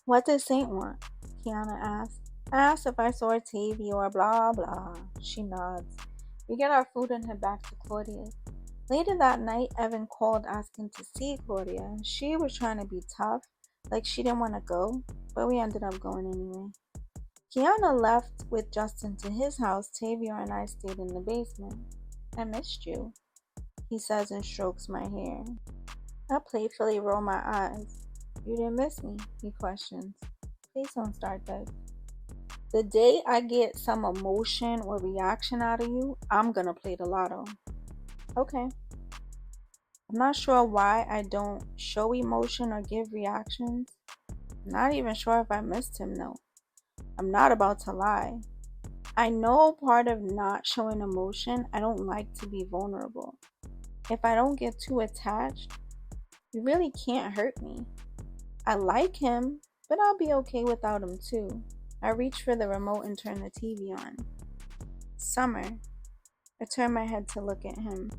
What does Saint want? Kiana asked. I asked if I saw Tavior or blah blah. She nods. We get our food and head back to Claudia's. Later that night, Evan called asking to see Claudia. She was trying to be tough, like she didn't want to go, but we ended up going anyway. Kiana left with Justin to his house. Tavior and I stayed in the basement. I missed you, he says and strokes my hair. I playfully roll my eyes. You didn't miss me, he questions. Please don't start that. The day I get some emotion or reaction out of you, I'm gonna play the lotto. Okay. I'm not sure why I don't show emotion or give reactions. I'm not even sure if I missed him though. I'm not about to lie. I know part of not showing emotion, I don't like to be vulnerable. If I don't get too attached, you really can't hurt me. I like him, but I'll be okay without him too. I reach for the remote and turn the TV on. Summer. I turn my head to look at him.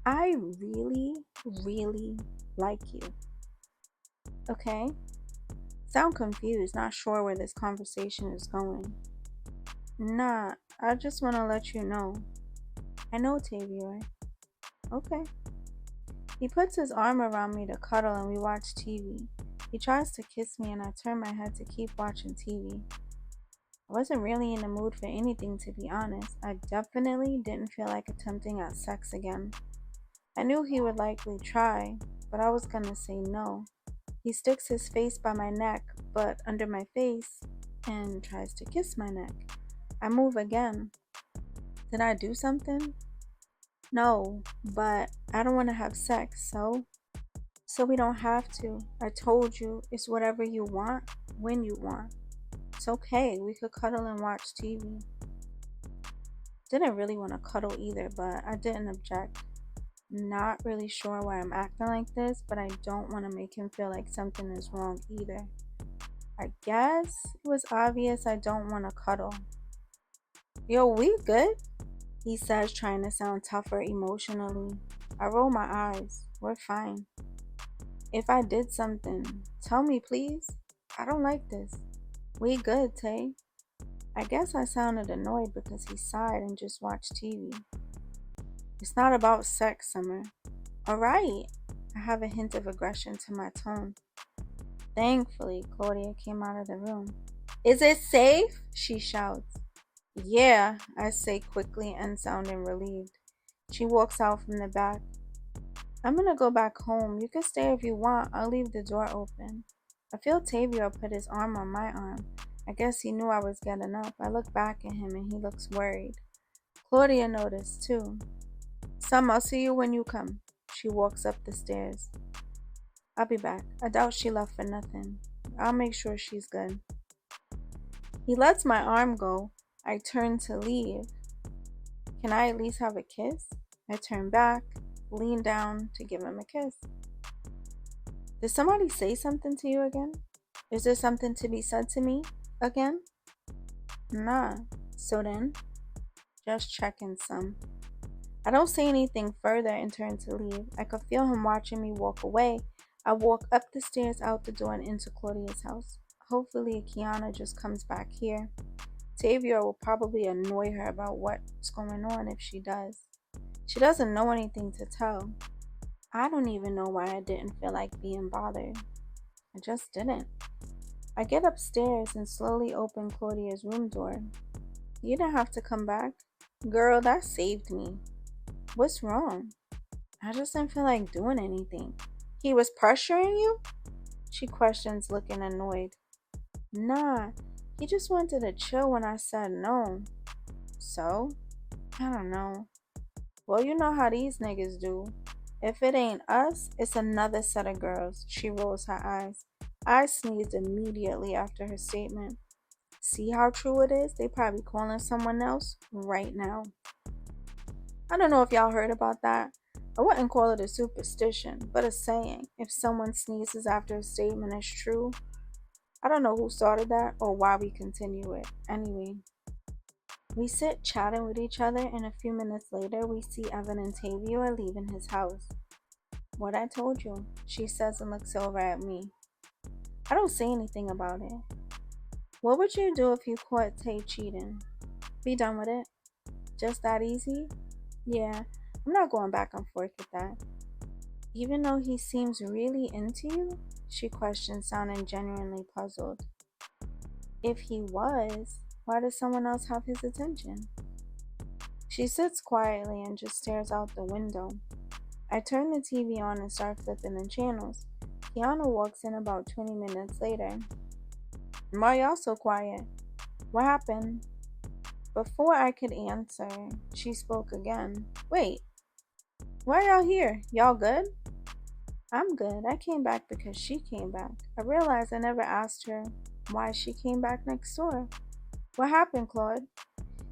I really, really like you. Okay? Sound confused, not sure where this conversation is going. Nah, I just want to let you know. I know, Tavior. Okay. He puts his arm around me to cuddle and we watch TV. He tries to kiss me and I turn my head to keep watching TV. I wasn't really in the mood for anything, to be honest. I definitely didn't feel like attempting at sex again. I knew he would likely try, but I was gonna say no. He sticks his face by my neck, but under my face, and tries to kiss my neck. I move again. Did I do something? No, but I don't want to have sex, so we don't have to. I told you, it's whatever you want, when you want. It's okay, we could cuddle and watch TV. Didn't really want to cuddle either, but I didn't object. Not really sure why I'm acting like this, but I don't want to make him feel like something is wrong either. I guess it was obvious I don't want to cuddle. Yo, we good? He says, trying to sound tougher emotionally. I roll my eyes. We're fine. If I did something, tell me please. I don't like this. We good, Tay. I guess I sounded annoyed because he sighed and just watched TV. It's not about sex, Summer. Alright. I have a hint of aggression to my tone. Thankfully, Claudia came out of the room. Is it safe? She shouts. Yeah, I say quickly and sounding relieved. She walks out from the back. I'm gonna go back home. You can stay if you want. I'll leave the door open. I feel Tavior put his arm on my arm. I guess he knew I was getting up. I look back at him and he looks worried. Claudia noticed too. Some, I'll see you when you come. She walks up the stairs. I'll be back. I doubt she left for nothing. I'll make sure she's good. He lets my arm go. I turn to leave. Can I at least have a kiss? I turn back, lean down to give him a kiss. Did somebody say something to you again? Is there something to be said to me again? Nah. So then? Just checking some. I don't say anything further and turn to leave. I could feel him watching me walk away. I walk up the stairs, out the door, and into Claudia's house. Hopefully, Kiana just comes back here. Tavior will probably annoy her about what's going on if she does. She doesn't know anything to tell. I don't even know why I didn't feel like being bothered. I just didn't. I get upstairs and slowly open Claudia's room door. You didn't have to come back. Girl, that saved me. What's wrong? I just didn't feel like doing anything. He was pressuring you? She questions, looking annoyed. Nah, he just wanted to chill when I said no. So? I don't know. Well, you know how these niggas do. If it ain't us, it's another set of girls. She rolls her eyes. I sneezed immediately after her statement. See how true it is? They probably calling someone else right now. I don't know if y'all heard about that. I wouldn't call it a superstition, but a saying. If someone sneezes after a statement is true, I don't know who started that or why we continue it. Anyway, we sit chatting with each other, and a few minutes later, we see Evan and Tavior leaving his house. What I told you, she says and looks over at me. I don't say anything about it. What would you do if you caught Tay cheating? Be done with it? Just that easy? Yeah, I'm not going back and forth with that. Even though he seems really into you? She questioned, sounding genuinely puzzled. If he was, why does someone else have his attention? She sits quietly and just stares out the window. I turn the TV on and start flipping the channels. Kiana walks in about 20 minutes later. Why y'all so quiet? What happened? Before I could answer, she spoke again. Wait, why y'all here? Y'all good? I'm good. I came back because she came back. I realized I never asked her why she came back next door. What happened, Claude?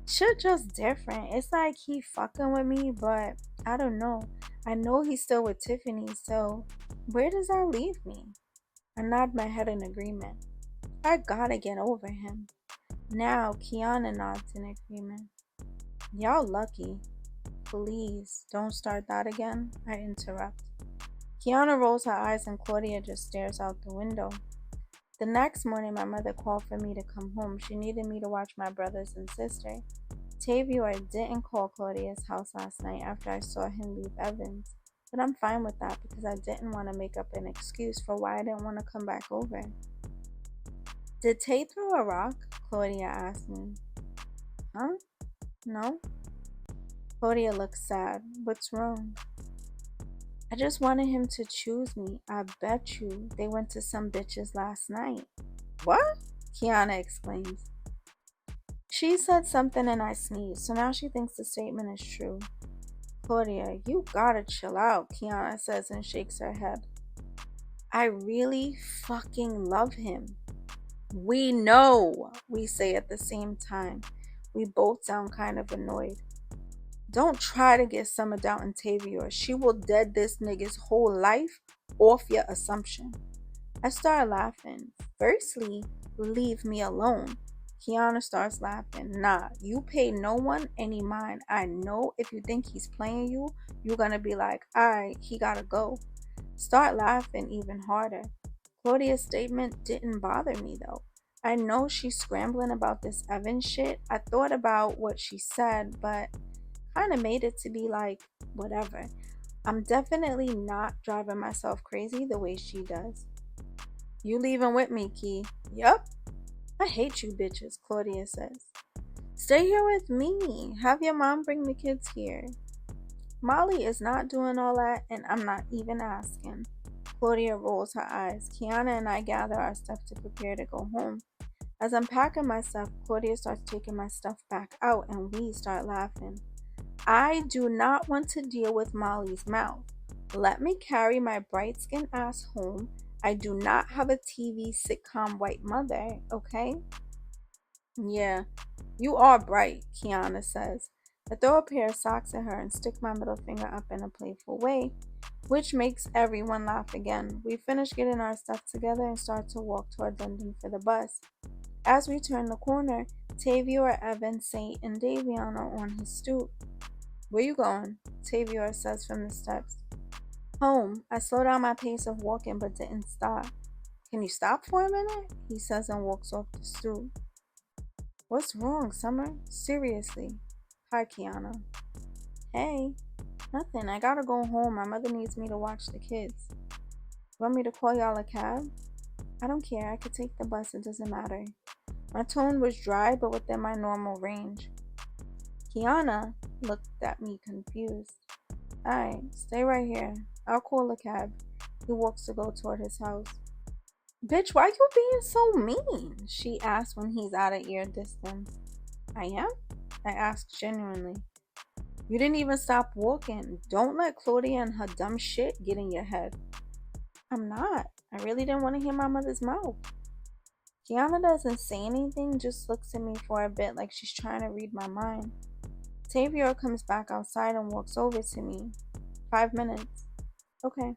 Shit just different. It's like he fucking with me, but I don't know. I know he's still with Tiffany, so where does that leave me? I nod my head in agreement. I gotta get over him. Now, Kiana nods in agreement. Y'all lucky. Please, don't start that again, I interrupt. Kiana rolls her eyes and Claudia just stares out the window. The next morning, my mother called for me to come home. She needed me to watch my brothers and sister. Tavior didn't call Claudia's house last night after I saw him leave Evans, but I'm fine with that because I didn't want to make up an excuse for why I didn't want to come back over. Did Tay throw a rock? Claudia asked me. Huh? No? Claudia looked sad. What's wrong? I just wanted him to choose me. I bet you they went to some bitches last night. What? Kiana exclaims. She said something and I sneezed, so now she thinks the statement is true. Claudia, you gotta chill out, Kiana says and shakes her head. I really fucking love him. We know, we say at the same time. We both sound kind of annoyed. Don't try to get summoned out in Tavior. She will dead this nigga's whole life off your assumption. I start laughing. Firstly, leave me alone. Kiana starts laughing. Nah, you pay no one any mind. I know if you think he's playing you, you're gonna be like, alright, he gotta go. Start laughing even harder. Claudia's statement didn't bother me though. I know she's scrambling about this Evan shit. I thought about what she said, but kind of made it to be like, whatever. I'm definitely not driving myself crazy the way she does. You leaving with me, Key? Yup. I hate you bitches, Claudia says. Stay here with me. Have your mom bring the kids here. Molly is not doing all that, and I'm not even asking. Claudia rolls her eyes. Kiana and I gather our stuff to prepare to go home. As I'm packing my stuff, Claudia starts taking my stuff back out, and we start laughing. I do not want to deal with Molly's mouth. Let me carry my bright skinned ass home. I do not have a TV sitcom white mother, okay? Yeah, you are bright, Kiana says. I throw a pair of socks at her and stick my middle finger up in a playful way, which makes everyone laugh again. We finish getting our stuff together and start to walk toward London for the bus. As we turn the corner, Tavior, Evan, Saint, and Davion are on his stoop. Where you going? Tavior says from the steps. Home. I slow down my pace of walking but didn't stop. Can you stop for a minute? He says and walks off the stoop. What's wrong, Summer? Seriously. Hi, Kiana. Hey. Nothing. I gotta go home. My mother needs me to watch the kids. Want me to call y'all a cab? I don't care. I could take the bus. It doesn't matter. My tone was dry but within my normal range. Kiana looked at me confused. Alright, stay right here. I'll call a cab. He walks to go toward his house. Bitch, why you being so mean? She asks when he's out of ear distance. I am? I asked genuinely. You didn't even stop walking. Don't let Claudia and her dumb shit get in your head. I'm not. I really didn't want to hear my mother's mouth. Kiana doesn't say anything, just looks at me for a bit like she's trying to read my mind. Tavior comes back outside and walks over to me. 5 minutes. Okay.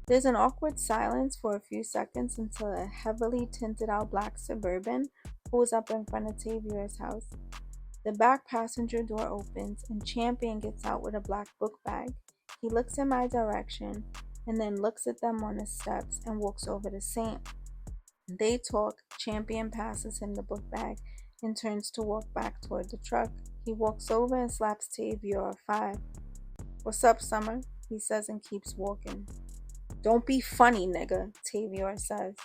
There's an awkward silence for a few seconds until a heavily tinted out black Suburban pulls up in front of Tavior's house. The back passenger door opens and Champion gets out with a black book bag. He looks in my direction. and then looks at them on the steps and walks over to Saint. They talk. Champion passes him the book bag and turns to walk back toward the truck. He walks over and slaps Tavior a 5. "What's up, Summer?" he says and keeps walking. "Don't be funny, nigga," Tavior says.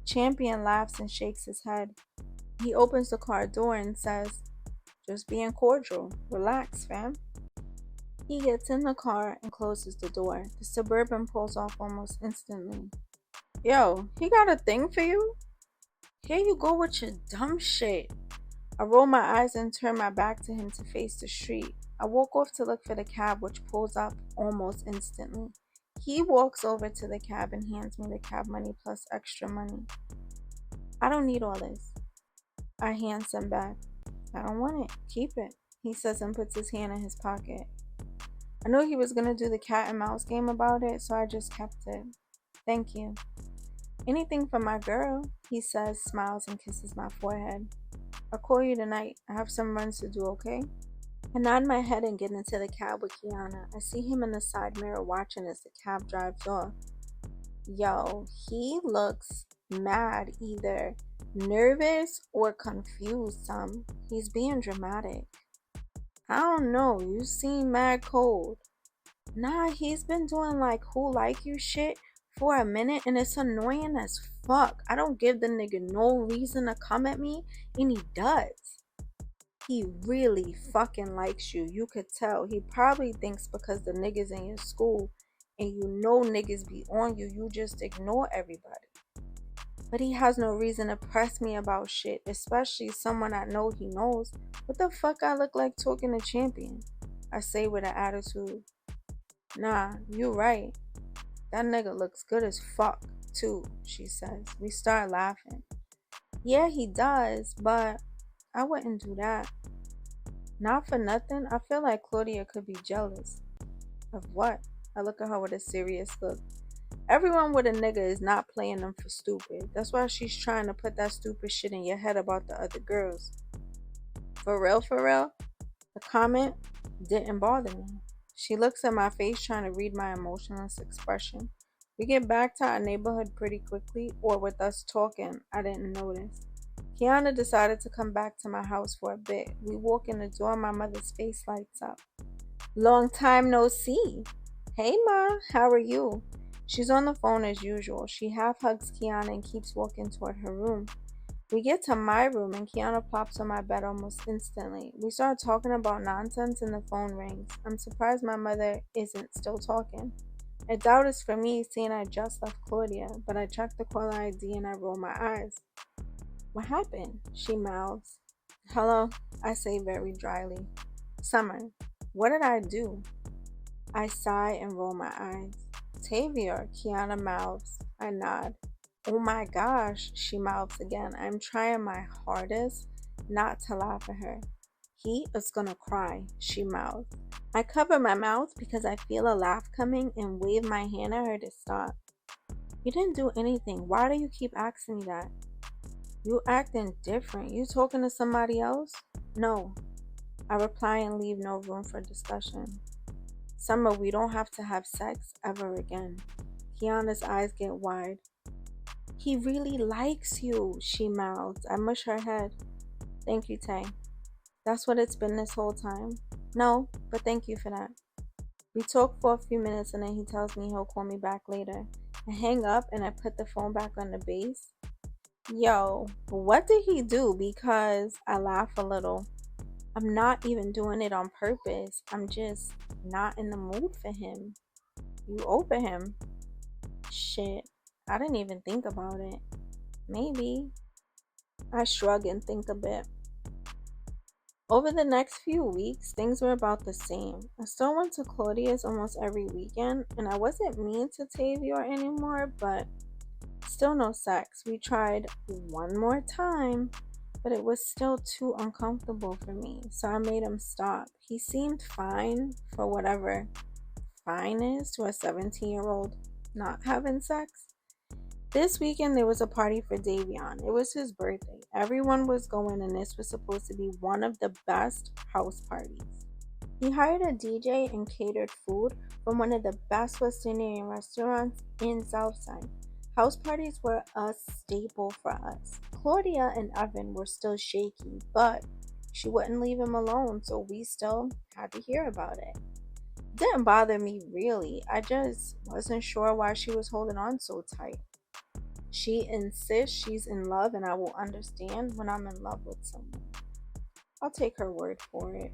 Champion laughs and shakes his head. He opens the car door and says, "Just being cordial. Relax, fam." He gets in the car and closes the door. The Suburban pulls off almost instantly. "Yo, he got a thing for you? Here you go with your dumb shit." I roll my eyes and turn my back to him to face the street. I walk off to look for the cab, which pulls up almost instantly. He walks over to the cab and hands me the cab money plus extra money. "I don't need all this." I hand some back. "I don't want it. Keep it," he says and puts his hand in his pocket. I knew he was going to do the cat and mouse game about it, so I just kept it. "Thank you." "Anything for my girl," he says, smiles and kisses my forehead. "I'll call you tonight. I have some runs to do, okay?" I nod my head and get into the cab with Kiana. I see him in the side mirror watching as the cab drives off. Yo, he looks mad, either nervous or confused some. He's being dramatic. "I don't know, you seem mad cold." Nah, he's been doing like who like you shit for a minute and it's annoying as fuck. I don't give the nigga no reason to come at me, and he does. He really fucking likes you. You could tell. He probably thinks because the niggas in your school and you know niggas be on you, you just ignore everybody. But he has no reason to press me about shit, especially someone I know he knows. What the fuck I look like talking to Champion? I say with an attitude. "Nah, you right. That nigga looks good as fuck, too," she says. We start laughing. "Yeah, he does, but I wouldn't do that." "Not for nothing, I feel like Claudia could be jealous." "Of what?" I look at her with a serious look. Everyone with a nigga is not playing them for stupid. That's why she's trying to put that stupid shit in your head about the other girls. For real, for real? The comment didn't bother me. She looks at my face trying to read my emotionless expression. We get back to our neighborhood pretty quickly, or with us talking, I didn't notice. Kiana decided to come back to my house for a bit. We walk in the door, my mother's face lights up. "Long time no see." "Hey Ma, how are you?" She's on the phone as usual. She half hugs Kiana and keeps walking toward her room. We get to my room and Kiana plops on my bed almost instantly. We start talking about nonsense and the phone rings. I'm surprised my mother isn't still talking. I doubt it's for me, seeing I just left Claudia, but I check the caller ID and I roll my eyes. "What happened?" she mouths. "Hello," I say very dryly. "Summer, what did I do?" I sigh and roll my eyes. "Tavior," Kiana mouths. I nod. "Oh my gosh," she mouths again. I'm trying my hardest not to laugh at her. "He is gonna cry," she mouths. I cover my mouth because I feel a laugh coming and wave my hand at her to stop. "You didn't do anything. Why do you keep asking me that?" "You acting different. You talking to somebody else?" "No." I reply and leave no room for discussion. "Summer, we don't have to have sex ever again." Kiana's eyes get wide. "He really likes you," she mouths. I mush her head. "Thank you, Tay. That's what it's been this whole time." "No, but thank you for that." We talk for a few minutes and then he tells me he'll call me back later. I hang up and I put the phone back on the base. Yo, what did he do? Because I laugh a little. I'm not even doing it on purpose. I'm just not in the mood for him. "You over him?" "Shit, I didn't even think about it. Maybe." I shrug and think a bit. Over the next few weeks, things were about the same. I still went to Claudia's almost every weekend, and I wasn't mean to Tavior anymore, but still no sex. We tried one more time, but it was still too uncomfortable for me, so I made him stop. He seemed fine for whatever fine is to a 17-year-old not having sex. This weekend there was a party for Davion. It was his birthday. Everyone was going and this was supposed to be one of the best house parties. He hired a DJ and catered food from one of the best West Indian restaurants in Southside. House parties were a staple for us. Claudia and Evan were still shaky, but she wouldn't leave him alone, so we still had to hear about it. Didn't bother me really. I just wasn't sure why she was holding on so tight. She insists she's in love, and I will understand when I'm in love with someone. I'll take her word for it.